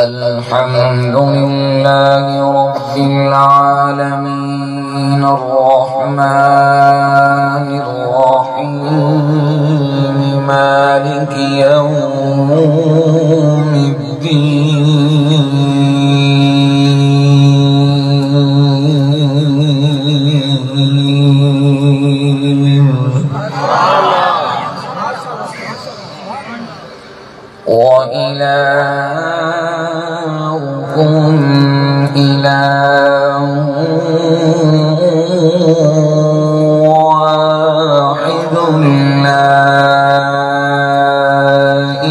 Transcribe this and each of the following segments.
الحمد لله رب العالمين الرحمن الرحيم مالك يوم الدين وإلهكم إله واحد لا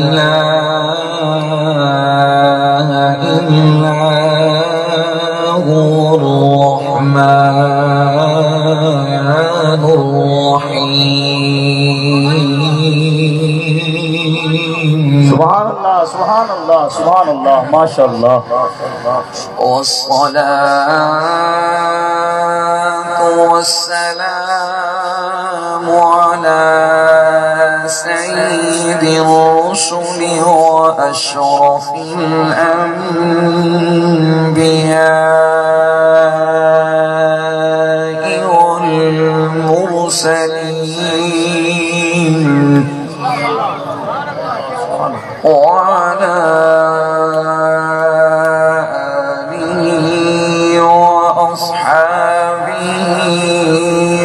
إله إلا هو الرحمن الرحيم. سبحان الله سبحان الله سبحان الله ما شاء الله. والصلاة والسلام على سيد الرسل وأشرف الأنبياء والمرسلين وعلى آله وأصحابه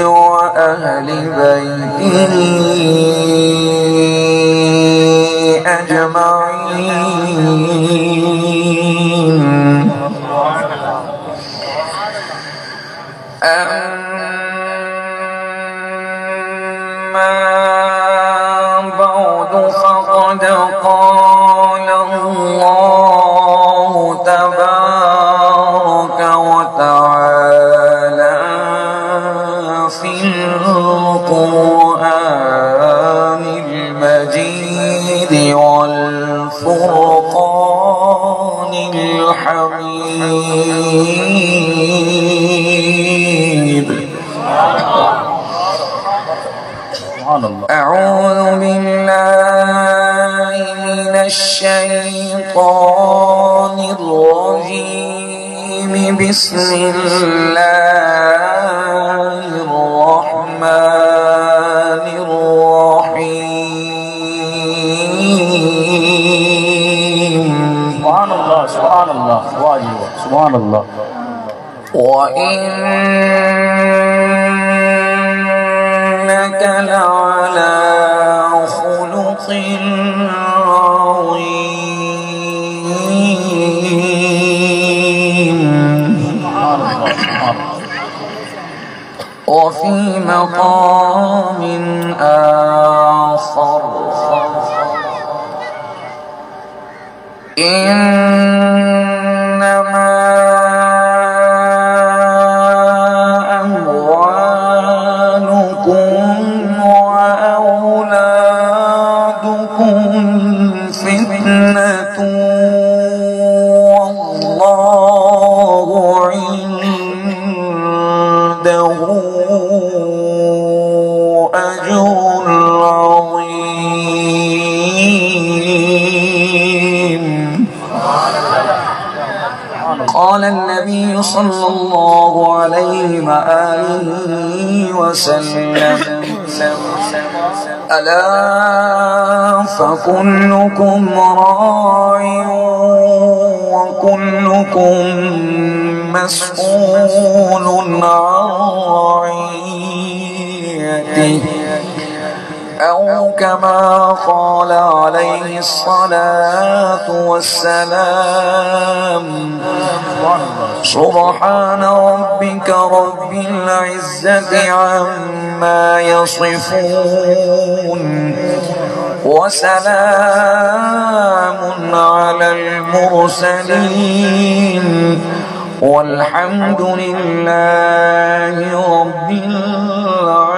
وأهل بيته أجمعين. أما بعد فقد قال الله تبارك وتعالى في القرآن المجيد والفرقان الحميد. أعوذ بالله من الشيطان الرجيم. بسم الله الرحمن الرحيم. سبحان الله سبحان الله سبحان الله. وإنك لعلى خلق عظيم. وفي مقام آخر إنما أموالكم وأولادكم فتنة والله عنده أجر عظيم. قال النبي صلى الله عليه وآله وسلم ألا فكلكم راع وكلكم مسؤول عن رعيته أو كما قال عليه الصلاة والسلام. سبحان ربك رب العزة عما يصفون وسلام على المرسلين والحمد لله رب العالمين.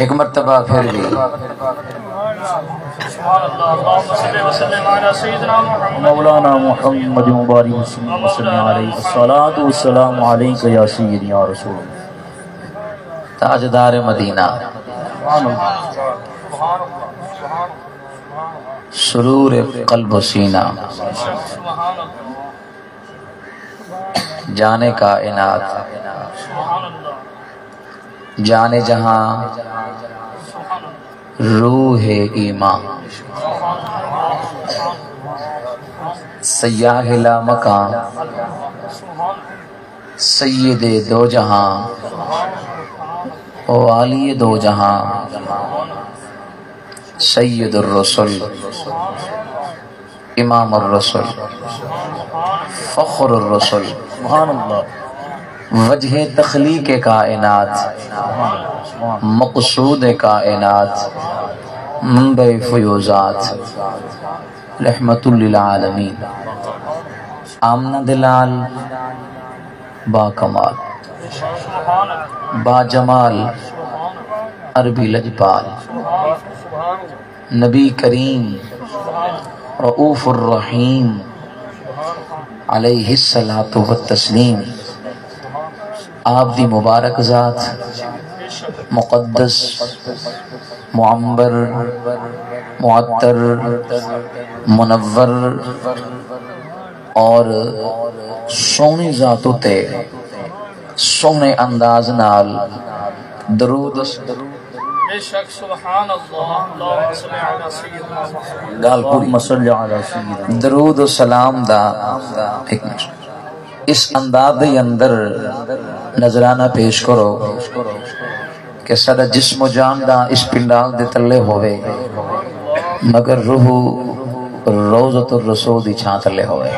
ایک مرتبہ پھر بھی مولانا محمد مبارک وسلم علیہ الصلوۃ والسلام علیک یا سیدی یا رسول اللہ تاجدار مدینہ سرور قلب و سینہ جانے کائنات جانے جہاں روح ایمان سیاہ لا مکان سید دو جہاں والی دو جہاں سید الرسل امام الرسل فخر الرسل سبحان اللہ وجہ تخلیق کائنات مقصود کائنات منبع فیوزات رحمت للعالمین آمنہ دلال با کمال با جمال عربی لجپال نبی کریم رؤوف الرحیم علیہ الصلاۃ والتسلیم آپ دی مبارک ذات مقدس معمبر معطر منور اور سونی ذاتوں تے سونے انداز نال درود گال پوری مسلم علی سیدنا درود و سلام دا اس انداز دے اندر نظرانہ پیش کرو کہ سارا جسم و جان دا اس پنڈال دے تلے ہوئے مگر روح روضۃ الرسول دی چھان تلے ہوئے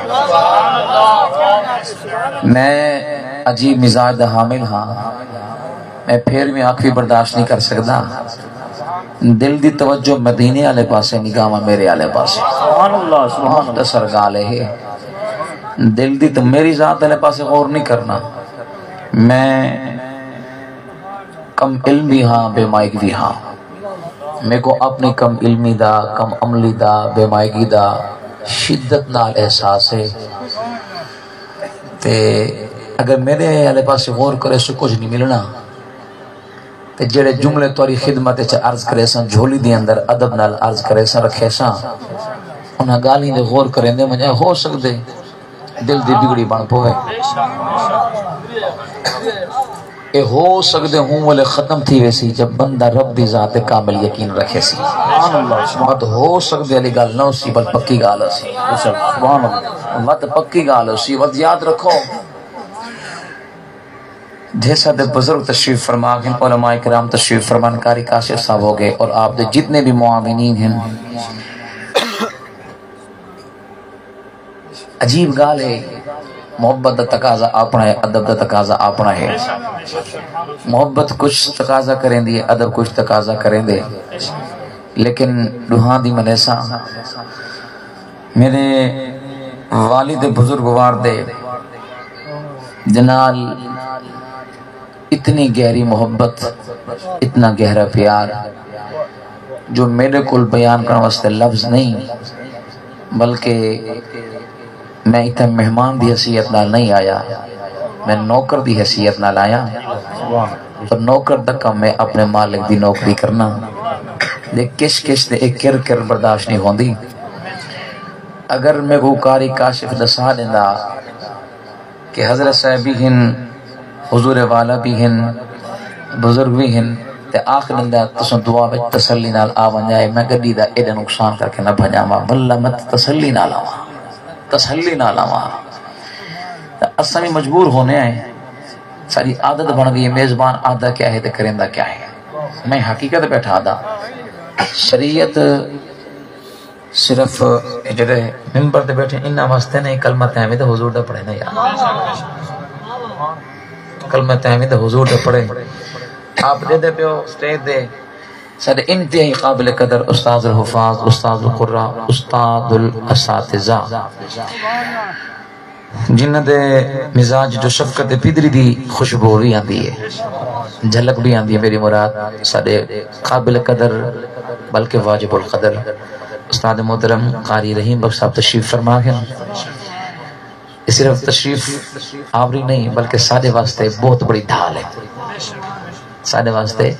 میں عجیب مزاج دا حامل ہاں میں پھر میں آنکھ بھی برداشت نہیں کر سکتا دل دی توجہ مدینے والے پاسے نگاہ میرے والے پاسے سبحان اللہ سبحان اللہ سرگالے ہے دل دی تو میری ذات والے پاسے غور نہیں کرنا میں کم علم بھی ہاں بے مائک بھی ہاں میں کو اپنی کم علمی دا کم عملی دا بے مائکی دا شدت نال احساس ہے تے اگر میرے والے پاسے غور کرے سو کچھ نہیں ملنا تے جڑے جملے توری خدمت چ عرض کرے سن جھولی دی اندر ادب نال عرض کرے سن رکھے سن انہاں گالی دے غور کریں دے مجھے ہو سکدے دل دی بگڑی بن پوے اے ہو سکدے ہوں والے ختم تھی ویسی جب بندہ رب دی ذات کامل یقین رکھے سی سبحان اللہ مت ہو سکدے علی گال نو سی بل پکی گال سی سبحان اللہ مت پکی گال سی وقت یاد رکھو جیسا دے بزرگ تشریف فرما گئے علماء کرام تشریف فرمان کاری کاشف صاحب ہو گئے اور آپ دے جتنے بھی معاونین ہیں عجیب گال ہے محبت دا تقاضا اپنا ہے ادب دا تقاضا اپنا ہے محبت کچھ تقاضا کریں دی ادب کچھ تقاضا کریں دے لیکن روحان دی منیسا میرے والد بزرگوار دے جنال اتنی گہری محبت اتنا گہرا پیار جو میرے کل بیان کرنے واسطے لفظ نہیں بلکہ میں اتنا مہمان دی حیثیت نال نہیں آیا میں نوکر دی حیثیت نال آیا تو نوکر دکا میں اپنے مالک دی نوکری کرنا لیکن کش کش دے ایک کر کر برداشت نہیں ہوندی اگر میں وہ کاری کاشف دسا دینا کہ حضرت صاحب بھی ہن حضور والا بھی ہن بزرگ بھی ہن تے آخر اندر تسن دعا بچ تسلی نال آوان جائے میں گڈی دا ایڈا نقصان کر کے نہ بھجاواں بلہ مت تسلی نال آواں تسلی نال آواں اساں بھی مجبور ہونے آئے ساری عادت بن گئی میزبان آدھا کیا ہے تے کرندہ کیا ہے میں حقیقت بیٹھا دا شریعت صرف جڑے ممبر تے بیٹھے انہاں واسطے نہیں کلمہ تحمید حضور دا پڑھے نا یار کلمہ تحمید حضور دا پڑھے آپ دے دے پیو سٹیج دے سارے انتہائی قابل قدر استاد الحفاظ استاد القراء استاد الاساتذہ جنہ دے مزاج جو شفقت پیدری دی خوشبو بھی آندی ہے جھلک بھی آندی ہے میری مراد سارے قابل قدر بلکہ واجب القدر استاد محترم قاری رحیم بخش صاحب تشریف فرما ہیں. صرف تشریف آوری نہیں بلکہ سارے واسطے بہت بڑی ڈھال ہے, سارے واسطے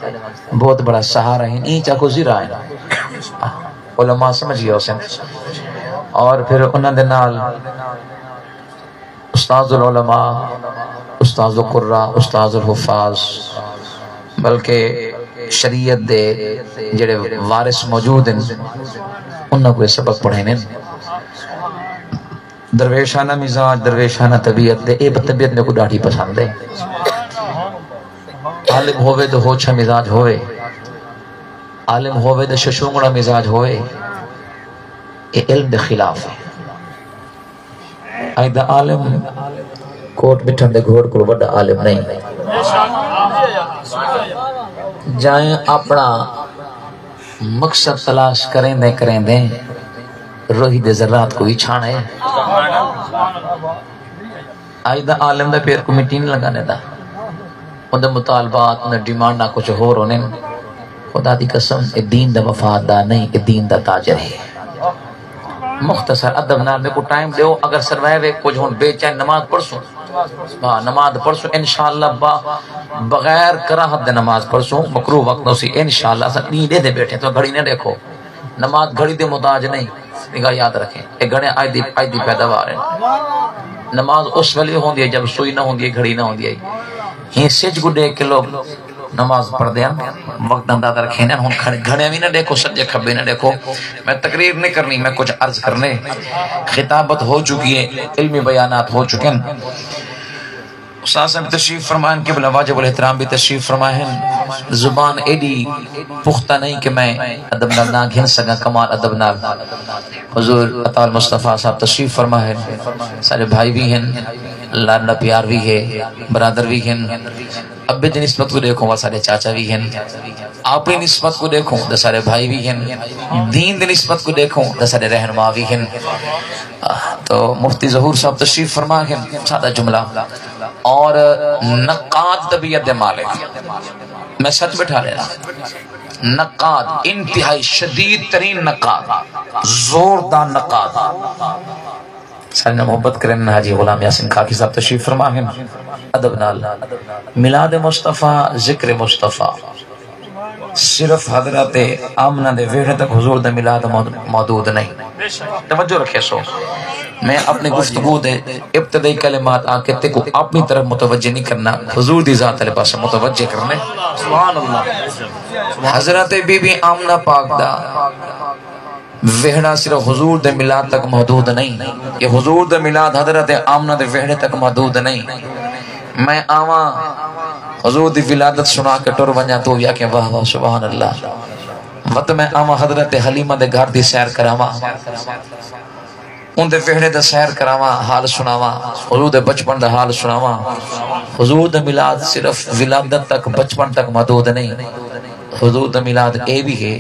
بہت بڑا سہارا ہے. این چاکو زیرہ ہے علماء سمجھ گیا اسے. اور پھر انہوں نے نال استاذ العلماء, استاذ القرآ, استاذ الحفاظ بلکہ شریعت دے جڑے وارث موجود ہیں انہوں کو سبق پڑھیں. درویشانہ مزاج درویشانہ طبیعت دے اے طبیعت میں کو ڈاڑھی پسند ہے. عالم ہوئے تو ہوچھا مزاج ہوئے, عالم ہوئے تو ششونگڑا مزاج ہوئے, اے علم دے خلاف ہے. آئیدہ عالم کوٹ بٹھن دے گھوڑ کو بڑا عالم نہیں. جائیں اپنا مقصد تلاش کریں دیں روحی دے ذرات کو ہی چھانے. آئیدہ عالم دے پیر کو مٹی نہیں لگانے دا, ان دے مطالبات ان دے ڈیمانڈ نہ کچھ ہو رونے. خدا دی قسم اے دین دا وفادار نہیں, اے دین دا تاجر ہے. مختصر ادب نال میں کو ٹائم دیو, اگر سروائیو کچھ ہون بے چین نماز پڑھسوں, نماز پڑھسوں انشاءاللہ بغیر کراہت دے نماز پڑھسوں مکروہ وقت نو سی انشاءاللہ. نیندے دے بیٹھے تو گھڑی نہ دیکھو, نماز گھڑی دے محتاج نہیں, نگاہ یاد رکھیں. ایک گھڑے آئی دی پیداوار ہے. نماز اس ویلے ہوندی ہے جب سوئی نہ ہوندی ہے, گھڑی نہ ہوندی ہے. ہی سج کو دیکھ کے لوگ نماز پڑھ دیں وقت اندازہ رکھیں. ہن گھڑے بھی نہ دیکھو, سجے کھبے نہ دیکھو. میں تقریر نہیں کرنی, میں کچھ عرض کرنے. خطابت ہو چکی ہے, علمی بیانات ہو چکے ہیں. استاد صاحب تشریف فرمائیں, قبلہ واجب الاحترام بھی تشریف فرمائیں. زبان ایڈی پختہ نہیں کہ میں ادب نال نہ گھن سکا کمال ادب نال. حضور عطا المصطفیٰ صاحب تشریف فرمائیں. سارے بھائی بھی ہیں, اللہ پیار بھی ہے, برادر بھی ہیں. ابے دی نسبت کو دیکھوں وہ سارے چاچا بھی ہیں, آپی نسبت کو دیکھوں تو سارے بھائی بھی ہیں, دین دی نسبت کو دیکھوں تو سارے رہنما بھی ہیں. تو مفتی ظہور صاحب تشریف فرما ہیں. سادہ جملہ اور نقاد طبیعت دے مالک, میں سچ بٹھا لینا, نقاد انتہائی شدید ترین نقاد, زوردار نقاد. سارے محبت کریں. حاجی غلام یاسین خاکی صاحب تشریف فرما ہیں. ادب نال میلاد مصطفیٰ, ذکر مصطفیٰ صرف حضرت آمنہ دے ویڑے تک حضور دے میلاد موجود نہیں. توجہ رکھے سو, میں اپنے گفتگو دے ابتدائی کلمات آکے تے کو اپنی طرف متوجہ نہیں کرنا, حضور دی ذات علیہ پاس متوجہ کرنے. سبحان اللہ. حضرت بی بی آمنہ پاک دا وحڑا صرف حضور دے میلاد تک محدود نہیں, یہ حضور دے میلاد حضرت آمنہ دے وحڑے تک محدود نہیں. میں آواں حضور دی ولادت سنا کے ٹر ونجا تو یا کہ واہ واہ سبحان اللہ. وقت میں آواں حضرت حلیمہ دے گھر دی سیر کراواں, ان دے وحڑے دے سیر کراواں, حال سناواں, حضور دے بچپن دا حال سناواں. حضور دے میلاد صرف ولادت تک بچپن تک محدود نہیں. حضور دے میلاد اے بھی ہے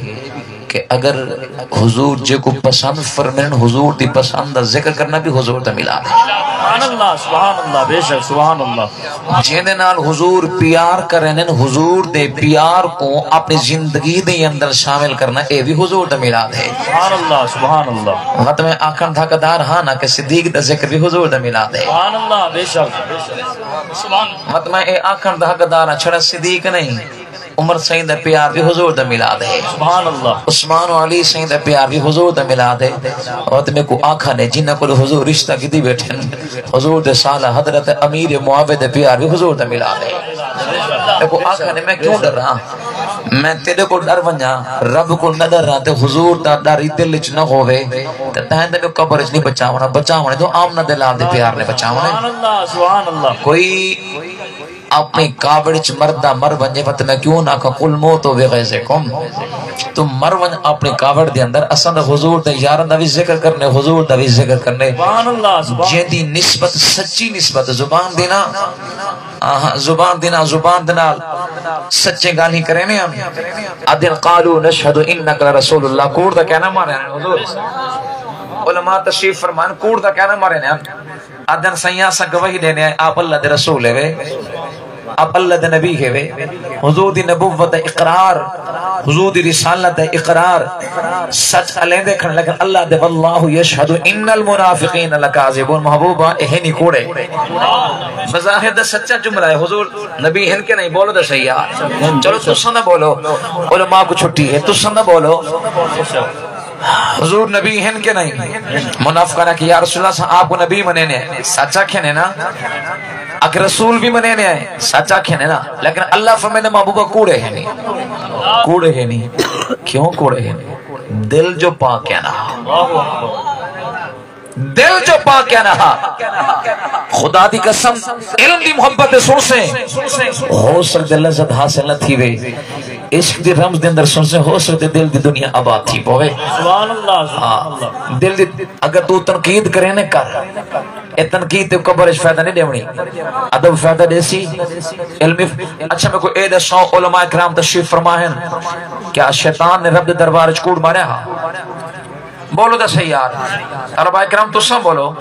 کہ اگر حضور جے کو پسند فرمین حضور دی پسند دا ذکر کرنا بھی حضور دا میلاد ہے. سبحان اللہ, سبحان اللہ, بے شک سبحان اللہ. جیندے نال حضور پیار کریں, حضور دے پیار کو اپنی زندگی دے اندر شامل کرنا اے بھی حضور دا میلاد ہے. سبحان اللہ, سبحان اللہ. وقت میں آکھن تھا قدار ہاں نا کہ صدیق دا ذکر بھی حضور دا میلاد ہے. سبحان اللہ, بے شک سبحان اللہ. وقت میں اے آکھن تھا قدار چھڑا صدیق نہیں, عمر سید دا پیار بھی حضور دا میلاد ہے. سبحان اللہ. عثمان و علی سید دا پیار بھی حضور دا میلاد ہے. وقت میں کو آنکھا نے جنہ کو حضور رشتہ کی دی بیٹھن, حضور دے سالہ حضرت امیر معاویہ دا پیار بھی حضور دا میلاد ہے. میں کو آنکھا نے میں کیوں ڈر رہا, میں تیرے کو ڈر ونجا رب کو نہ ڈر رہا تے حضور دا ڈاری دل چ نہ ہوئے تے تہندے میں قبر چ نہیں بچاونا تو آمنہ دے لال دے پیار نے بچاونا. سبحان اللہ, سبحان اللہ. کوئی اپنی کابڑ چ مردہ مر ونجے وقت میں کیوں نہ کہ قل موتو بغیظکم, تم مر ونج اپنے کابڑ دے اندر اصلا حضور دے یارن دا بھی ذکر کرنے, حضور دا بھی ذکر کرنے. سبحان اللہ. جیدی نسبت سچی نسبت, زبان دینا زبان دینا زبان دینا سچے گال ہی کریں ہم. ادن قالو نشہد انک لرسول اللہ, کوڑ دا کہنا مارے ہیں حضور. علماء تشریف فرمان کوڑ دا کہنا مارے ہیں. ادن سیاں سا گواہی دینے آپ اللہ دے رسول ہے. اب اللہ دے نبی کے وے حضور دی نبوت اقرار حضور دی رسالت اقرار سچ علیہ دیکھنے لیکن اللہ دے واللہ یشہد ان المنافقین لکاذبون محبوبہ اہنی کوڑے بظاہر دا سچا جملہ ہے حضور نبی ہن کے نہیں بولو دا صحیح ہے چلو تسا نہ بولو علماء کو چھٹی ہے تسا نہ بولو حضور نبی ہن کے نہیں منافقہ نے کہ یا رسول اللہ آپ کو نبی منینے سچا کھینے نا اگر رسول بھی منینے آئے سچا کھینے نا لیکن اللہ فرمائے محبوبہ کوڑے ہیں نہیں کوڑے ہیں نہیں کیوں کوڑے ہیں نہیں دل جو پاک ہے نا دل جو پاک ہے نا خدا دی قسم علم دی محبت سن سے ہو سکتے لذت حاصل نہ تھی وے عشق دی رمز دے اندر سن سے ہو سکتے دل دی دنیا آباد تھی پوے سبحان اللہ دل دی اگر تو تنقید کرے نہ کر اے تنقید تے قبر اس فائدہ نہیں دیونی ادب فائدہ دیسی علمی اچھا میں کوئی اے سو علماء کرام تشریف فرمائیں کیا شیطان نے رب دے دربار وچ کوڑ ماریا بولو دا صحیح یار علماء کرام تو سب بولو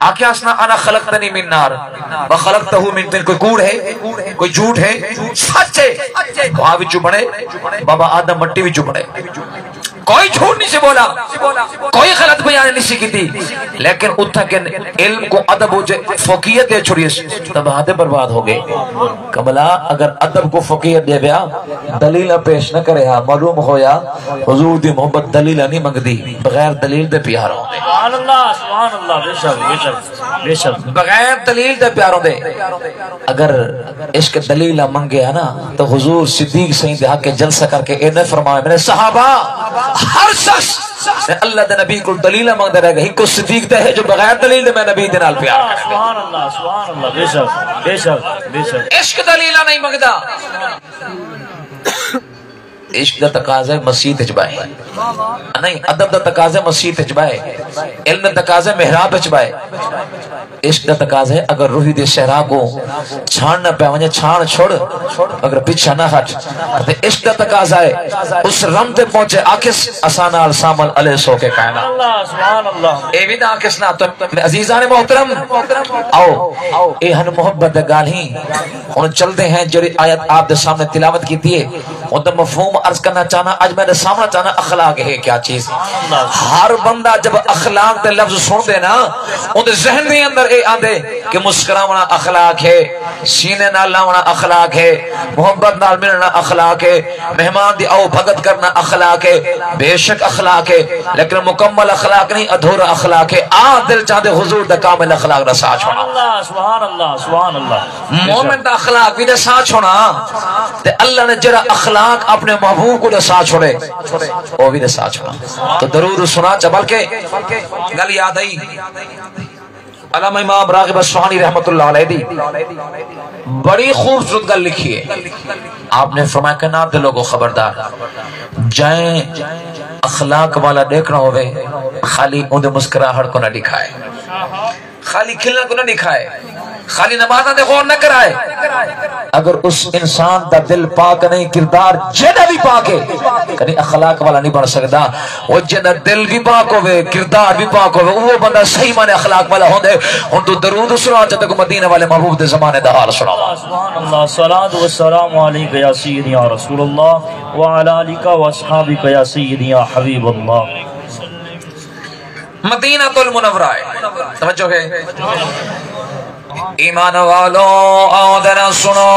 آکیا اسنا انا خلقتنی من نار وخلقتہو من طین کوئی کوڑ ہے کوئی جھوٹ ہے سچ ہے تو آوی چو بڑے بابا آدم مٹی بھی چو بڑے کوئی جھوٹ نہیں سے بولا کوئی غلط بیان نہیں سی کی تھی لیکن اتھا کہ علم کو ادب ہو جائے فوقیت دے چھوڑی تب ہاتھے برباد ہو گئے کملا اگر ادب کو فوقیت دے بیا دلیلہ پیش نہ کرے ہاں معلوم ہویا حضور دی محبت دلیلہ نہیں منگ دی بغیر دلیل دے پیار ہوں سبحان اللہ بے شک بے شک بغیر دلیل دے پیاروں دے اگر عشق دلیلہ منگے نا تو حضور صدیق سہین دے حق کے جلسہ کر کے اے نے فرمایا میرے صحابہ ہر شخص اللہ دے نبی کو دلیلہ مانگ دے رہے گا ہی کو صدیق دے ہے جو بغیر دلیل دے میں نبی دے نال پیار کرے سبحان اللہ بے شک بے شک بے شک عشق دلیلہ نہیں مانگدا عشق دا تقاضا مسیح تجبائے نہیں ادب دا تقاضا مسیح تجبائے علم دا تقاضا محراب تجبائے عشق دا تقاضا ہے اگر روحی دے صحرا کو چھان نہ پہ چھان چھوڑ اگر پیچھا نہ ہٹ عشق دا تقاضا ہے اس رم تے پہنچے آکس اسانا السامل علیہ سو کے کائنا سبحان اللہ اے بھی دا آکس نہ تو عزیزان محترم آؤ اے ہن محبت دا گالیں ہن چلتے ہیں جو آیت آپ دے سامنے تلاوت کی تھی ان دا مفہوم عرض کرنا چاہنا آج میں نے سامنا چاہنا اخلاق ہے کیا چیز ہر بندہ جب اخلاق دے لفظ سن دے نا ان دے ذہن دے اندر اے آدھے کہ مسکراونا اخلاق ہے سینے نال لاونا اخلاق ہے محبت نال ملنا اخلاق ہے مہمان دی آؤ بھگت کرنا اخلاق ہے بے شک اخلاق ہے لیکن مکمل اخلاق نہیں ادھورا اخلاق ہے دل چاہتے حضور دا کامل اخلاق دا ساتھ ہونا سبحان اللہ سبحان اللہ مومن دا اخلاق بھی دا ساتھ ہونا تے اللہ نے جرا اخلاق اپنے محبوب کو دے ساتھ چھوڑے وہ بھی دے ساتھ چھوڑا تو درود سنا چبل کے گل یاد آئی علامہ امام راغب اصفہانی رحمت اللہ علیہ دی بڑی خوبصورت گل لکھی ہے آپ نے فرمایا کہ نہ دلوں کو خبردار جائیں اخلاق والا دیکھنا ہوئے خالی ان دے مسکراہٹ کو نہ دکھائے خالی کھلنا کو نہ دکھائے خالی نمازہ دے غور نہ کرائے اگر اس انسان دا دل پاک نہیں کردار جنہ بھی پاک ہے کہیں اخلاق والا نہیں بن سکتا وہ جنہ دل بھی پاک ہوئے کردار بھی پاک ہوئے وہ بندہ صحیح مانے اخلاق والا ہوں دے ان تو درود سنا چاہتے کو مدینہ والے محبوب دے زمانے دا حال سنا سبحان اللہ صلاة والسلام علیکہ یا سیدی یا رسول اللہ وعلا علیکہ واصحابکہ یا سیدی یا حبیب اللہ مدینہ المنورہ ہے توجہ ہے ایمان والو آؤ ذرا سنو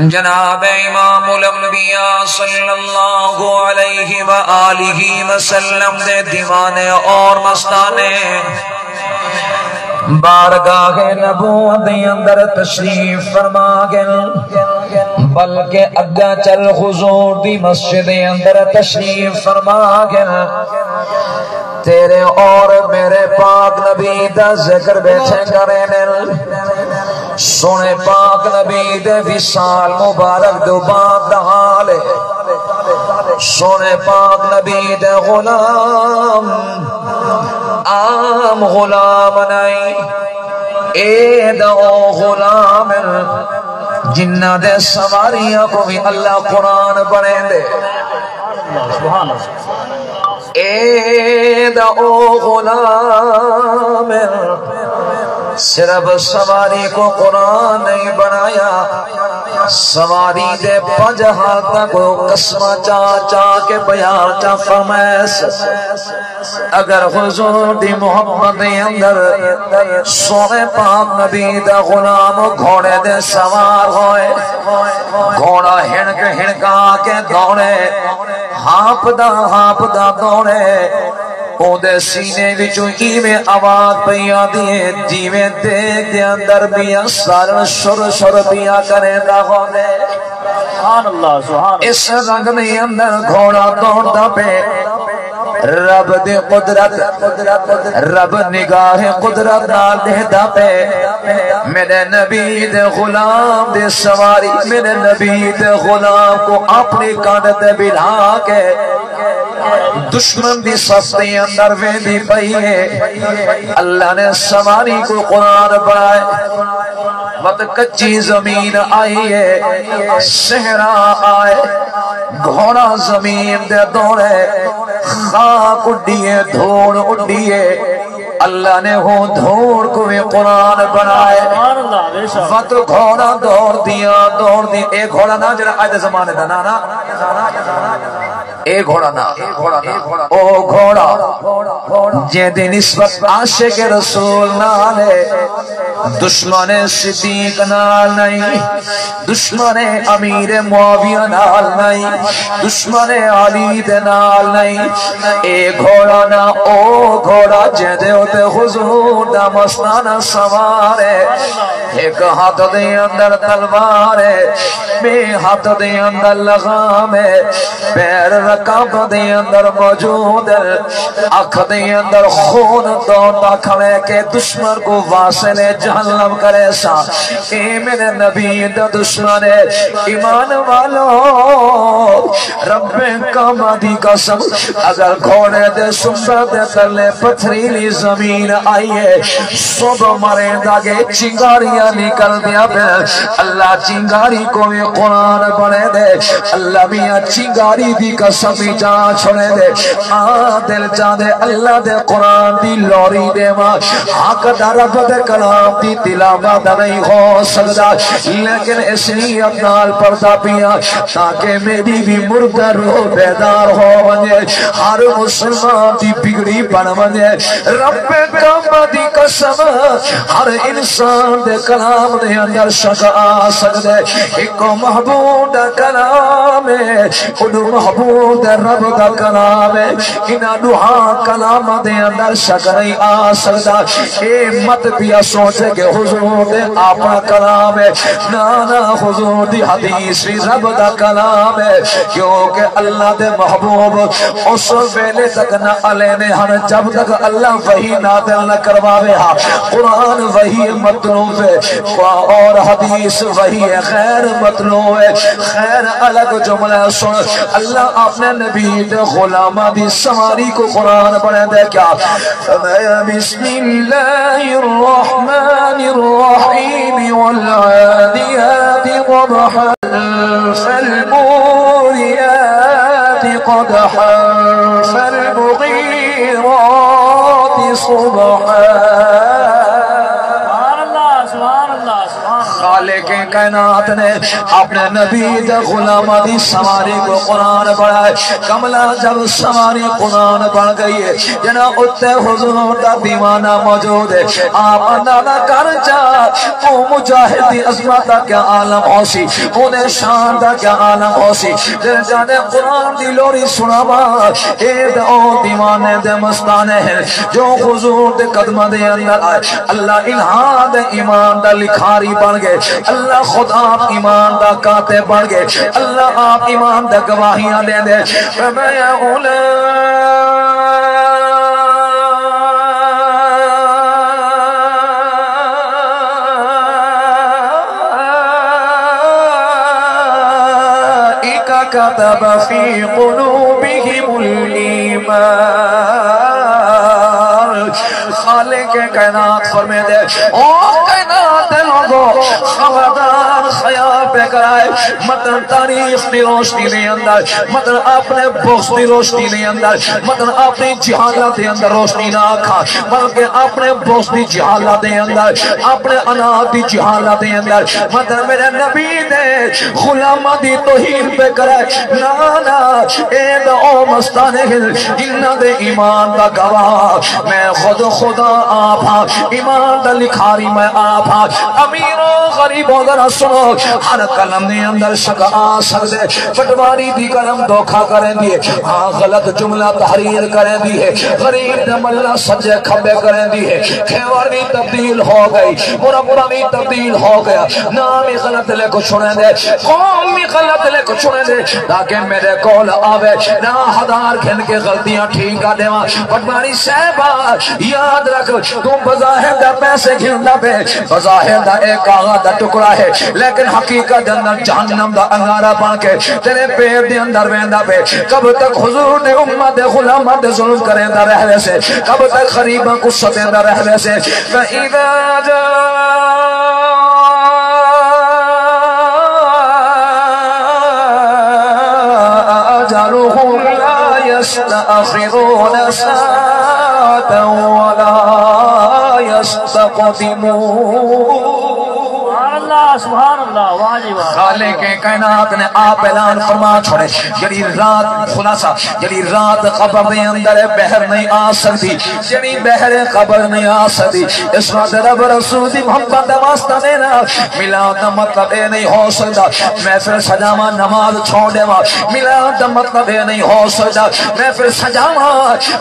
جناب امام الانبیاء صلی اللہ علیہ وآلہ وسلم دے دیوانے اور مستانے بارگاہ نبوت اندر تشریف فرما گئے بلکہ اگا چل حضور دی مسجد اندر تشریف فرما گئے تیرے اور میرے پاک نبی دا ذکر بیٹھے کریں سنے پاک نبی دے وصال مبارک دو بات حالے سنے پاک نبی دے غلام عام غلام نہیں اے دو غلام جنہ دے سواریاں کو بھی اللہ قرآن بنے دے سبحان اللہ اے دا او غلام صرف سواری کو قرآن نہیں بنایا، سواری دے پنج ہاتھ کو قسمہ چا چا کے بیان چا فرمائس۔ اگر حضور دی محمد دے اندر سونے پاک نبی دا غلام گھوڑے دے سوار ہوئے، گھوڑا ہنکا کے دوڑے، ہاپ دا دوڑے، اودے سینے وچوں ایویں آواز پیا دیے جیویں دیکھ دے اندر بیا سارن شر بیا کرے دا ہوندے۔ سبحان اللہ سبحان اللہ۔ اس رنگ دے اندر گھوڑا دوڑدا پے، رب دے قدرت، رب نگاہ قدرت نال دہدا پے، میرے نبی دے غلام دے سواری، میرے نبی دے غلام کو اپنی کانڈ تے بٹھا کے دشمن دی صف دے اندر ویندی پئی ہے۔ اللہ نے سواری کو قرآن بڑھائے، وقت کچی زمین آئی ہے، صحرا آئے، گھوڑا زمین دے دوڑے، خاک اڈیے، دھوڑ اڈیے، اللہ نے ہو دھوڑ کو بھی قرآن بنائے۔ وقت گھوڑا دوڑ دیا، اے گھوڑا نہ جڑا آج زمانے دا نا اے گھوڑا نا، او گھوڑا جے دی نسبت عاشق رسول نالے، دشمن صدیق نال نہیں، دشمن امیر معاویہ نال نہیں، دشمن علی دے نال نہیں، اے گھوڑا نا او گھوڑا جے دے ہوتے حضور دا مستانہ سوار ہے، ایک ہاتھ دے اندر تلوار ہے، بے ہاتھ دے اندر لغام ہے، پیر رکاب دے اندر موجود ہے، آنکھ دے اندر خون دوڑتا کھڑے کے دشمن کو واصل جہنم کرے سا۔ اے میرے نبی دا دشمن ہے، ایمان والو رب کعبہ دی قسم، اگر گھوڑے دے سنبر دے تلے پتھریلی زمین آئی ہے، صبح مرے داگے چنگاریاں نکل دیا پہ، اللہ چنگاری کو بھی قرآن بنے دے، اللہ میاں چنگاری دی قسم بھی جان چھوڑے دے، دل جان دے اللہ دے قرآن دی لوری دے ماں، حق دا رب دے کلام دی تلاوت نہیں ہو سکتا، لیکن اس نیت نال پڑھتا پیا تاکہ میری بھی مردہ روح بیدار ہو ونجے، ہر مسلمان دی بگڑی بن ونجے، رب کعبہ دی قسم ہر انسان دے کلام دے اندر شک آ سکدے، ایک محبوب دا کلام ہے، انہوں محبوب دے رب دا کلام ہے، انہاں دوہاں کلام دے اندر شک نہیں آ سکدا۔ اے مت پیا سوچے کہ حضور دے اپنا کلام ہے، نانا حضور دی حدیث بھی رب دا کلام ہے، کیونکہ اللہ دے محبوب اس ویلے تک نہ علینے ہن جب تک اللہ وحی نازل نہ کرواوے ہاں، قرآن وحی مطلوب ہے اور حدیث وحی خیر مطلوب ہے، خیر الگ جملہ سن، اللہ اپنے نبی دے غلامہ دی سواری کو قرآن پڑھے دے کیا بسم اللہ الرحمن الرحیم والعادیات ضبحا فالموریات قدحا فالمغیرات صبحا۔ خالق کائنات نے اپنے نبی دے غلامہ دی سواری کو قرآن پڑھائے، کملہ جب سواری قرآن پڑھ گئی ہے، جنا اتے حضور دا دیوانہ موجود ہے، آپ اندازہ کر جا او مجاہد دی عظمت دا کیا عالم ہوسی، انہیں شان دا کیا عالم ہوسی، جن جانے قرآن دی لوری سناوا، اے دا او دیوانے دے مستانے ہیں جو حضور دے قدمہ دے اندر آئے، اللہ الہان دے ایمان دا لکھاری بن گئے، اللہ خدا آپ ایمان دا کاتے بن گئے، اللہ آپ ایمان دا گواہیاں دے دے، فَمَا كتب في قلوبهم الإيمان خالق کائنات فرمے دے او کائنات لوگو خبردار خیال پہ کرائے مطلب تاریخ دی روشنی نے اندر مطلب اپنے بغض دی روشنی نے اندر مطلب اپنی جہالت دے اندر روشنی نہ آکھا بلکہ اپنے بغض دی جہالت دے اندر اپنے انات دی جہالت دے اندر مطلب میرے نبی دے غلامہ دی توہین پہ کرائے نانا اے دا او مستانے ہل جنہ دے ایمان دا گواہ میں خود خدا آپ ہاں ایمان دا لکھاری میں آپ ہاں امیر و غریب و ذرا سنو ہر کلم نے اندر شک آ سکتے پٹواری دی کلم دھوکھا کریں دیئے ہاں غلط جملہ تحریر کریں دیئے غریب نے ملہ سجے کھبے کریں دیئے کھیوار بھی تبدیل ہو گئی مربع بھی تبدیل ہو گیا نامی غلط لے کو چھوڑیں دے قوم بھی غلط لے کو چھوڑیں دے تاکہ میرے کول آوے راہ دار کھن کے غلطیاں ٹھیک کر دیواں پٹواری صاحبہ یاد رکھ تم بظاہر دا پیسے گھندا پہ بظاہر دا ایک کاغذ دا ٹکڑا ہے لیکن حقیقت اندر جہنم دا انگارہ بن کے تیرے پیٹ دے اندر ویندا پہ کب تک حضور نے امت غلامت ظلم کریں دا رہوے سے کب تک غریباں کو ستیں دا رہوے سے فَإِذَا جَاءَ أَجَلُهُمْ لَا يَسْتَأْخِرُونَ سَاعَةً وَلَا يَسْتَقْدِمُونَ سبحان اللہ واجب خالق کائنات نے آپ اعلان فرما چھوڑے جڑی رات خلاصہ جڑی رات قبر دے اندر بحر نہیں آ سکتی جڑی بحر قبر نہیں آ سکتی اس وقت رب رسول دی محبت دا واسطہ دینا میلاد دا مطلب اے نہیں ہو سکتا میں پھر سجاما نماز چھوڑ دیوا میلاد دا مطلب اے نہیں ہو سکتا میں پھر سجاما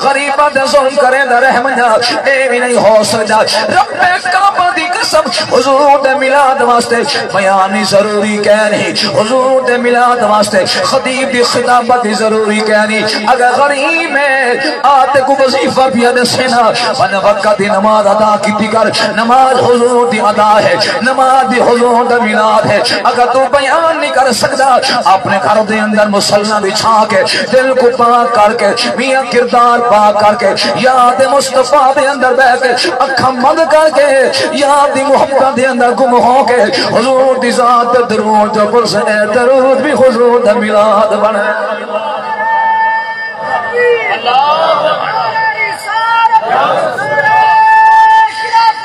غریبہ دے ظلم کرے دا رحمنہ اے بھی نہیں ہو سکتا رب کعبہ دی قسم حضور دے میلاد واسطے بیانی ضروری کہنی حضور دے میلاد واسطے خطیب دی خطابت ضروری کہنی اگر غریب میں آتے کو وظیفہ بھی ادسینا ون وقت دی نماز ادا کی کر نماز حضور دی ادا ہے نماز دی حضور دا میلاد ہے اگر تو بیان نہیں کر سکتا اپنے گھر دے اندر مسلح بچھا کے دل کو پاک کر کے میاں کردار پاک کر کے یاد مصطفیٰ دے اندر بیٹھ کے اکھا مند کر کے یاد دی محبت دے اندر گم ہو کے حضور دی ذات درود جو پرس اے درود بھی حضور دا میلاد بنے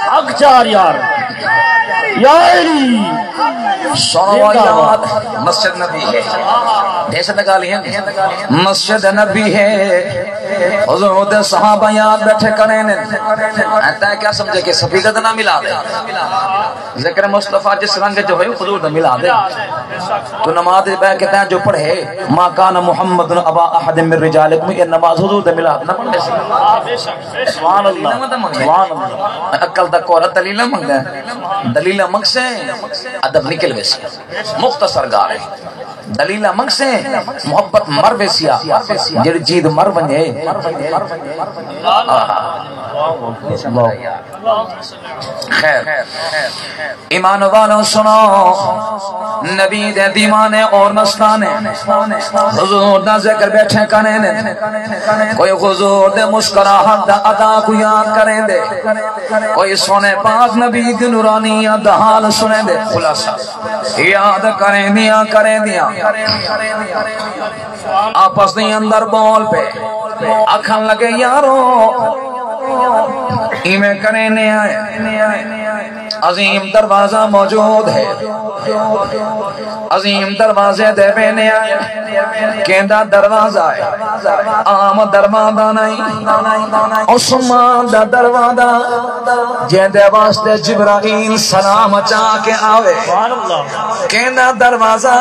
حق چار یار یاری صلوات مسجد نبی ہے ڈھیسے نکالی ہیں مسجد نبی ہے حضور دے صحابہ یاد بیٹھے کریں ایتا ہے کیا سمجھے کہ سفیدت نہ ملا دے ذکر مصطفیٰ جس رنگ جو ہے حضور دے ملا دے تو نماز بیٹھ کے جو پڑھے ما کان محمد ابا احد من رجالکم یہ نماز حضور دے ملا دے نہ پڑھے سبحان اللہ سبحان اللہ عقل دا کورا دلیلہ منگا ہے دلیلہ منگ سے ادب نکل ویسی مختصر گا رہے دلیلہ منگ سے محبت مر ویسیا جڑ جید مر بنجے خیر ایمان والوں سنو نبی دے دیوانے اور مستانے حضور دا ذکر بیٹھے کریں دے کوئی حضور دے مسکراہت دا ادا کو یاد کریں دے کوئی سونے پاک نبی دی نورانیہ دا حال سنے دے خلاصہ یاد کریں دیا آپس نہیں اندر بول پہ اکھن لگے یارو ایمیں کرنے آئے عظیم دروازہ موجود ہے عظیم دروازے دے بینے آئے کہندہ دروازہ ہے عام دروازہ نہیں عثمان دا دروازہ جہندے واسطے جبرائیل سلام چاہ کے آوے کہندہ دروازہ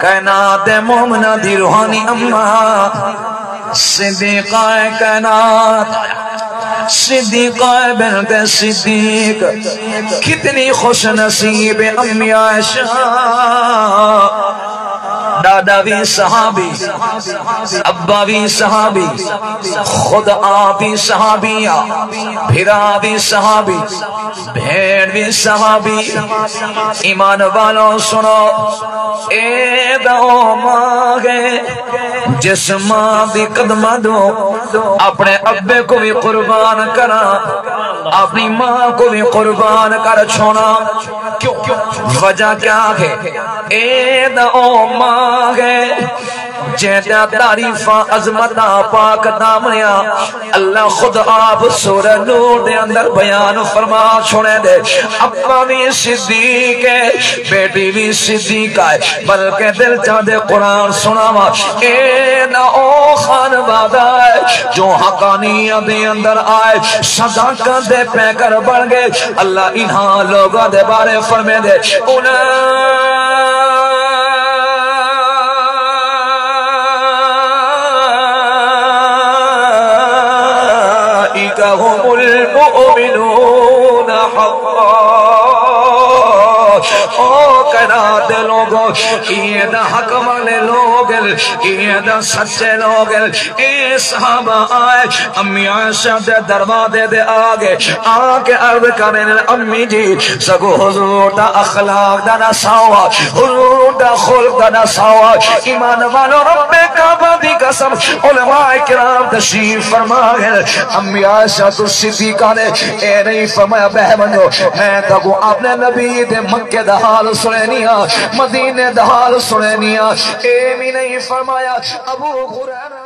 کائنات مومنہ دی روحانی اممہ صدیقہ کائنات صدیقہ بنت صدیق کتنی خوش نصیب امی عائشہ دادا بھی صحابی ابا بھی صحابی خود آپ بھی صحابیہ بھرا بھی صحابی بھیڑ بھی صحابی ایمان والوں سنو اے دو ماغے جس ماں دی قدمہ دو اپنے ابے کو بھی قربان کرا اپنی ماں کو بھی قربان کر چھوڑا کیوں وجہ کیا ہے اے دا او ماں ہے جیدہ تعریفہ عظمتہ پاک دامنیا اللہ خود آپ سورہ نور دے اندر بیان فرما چھوڑے دے ابا بھی صدیق ہے بیٹی بھی صدیق ہے بلکہ دل چاہدے قرآن سناوا اے نا او خانوادہ ہے جو حقانیہ دے اندر آئے صداقت دے پیکر بڑھ گئے اللہ انہاں لوگوں دے بارے فرمے دے هم المؤمنون حقا او کہنا لوگوں یہ دا حق والے لوگ یہ دا سچے لوگ اے صحابہ آئے امی عائشہ دے دروازے دے آگے آکے عرض کریں امی جی سگو حضور دا اخلاق دا نساوا حضور دا خلق دا نساوا ایمان والو رب کعبہ دی قسم علماء کرام تشریف فرما گئے امی عائشہ تو صدیقہ نے اے نہیں فرمایا بہمنو میں تاکو اپنے نبی دے مکہ دا حال سنینیا مدینے دا حال سنینیا اے بھی نہیں فرمایا ابو ہریرہ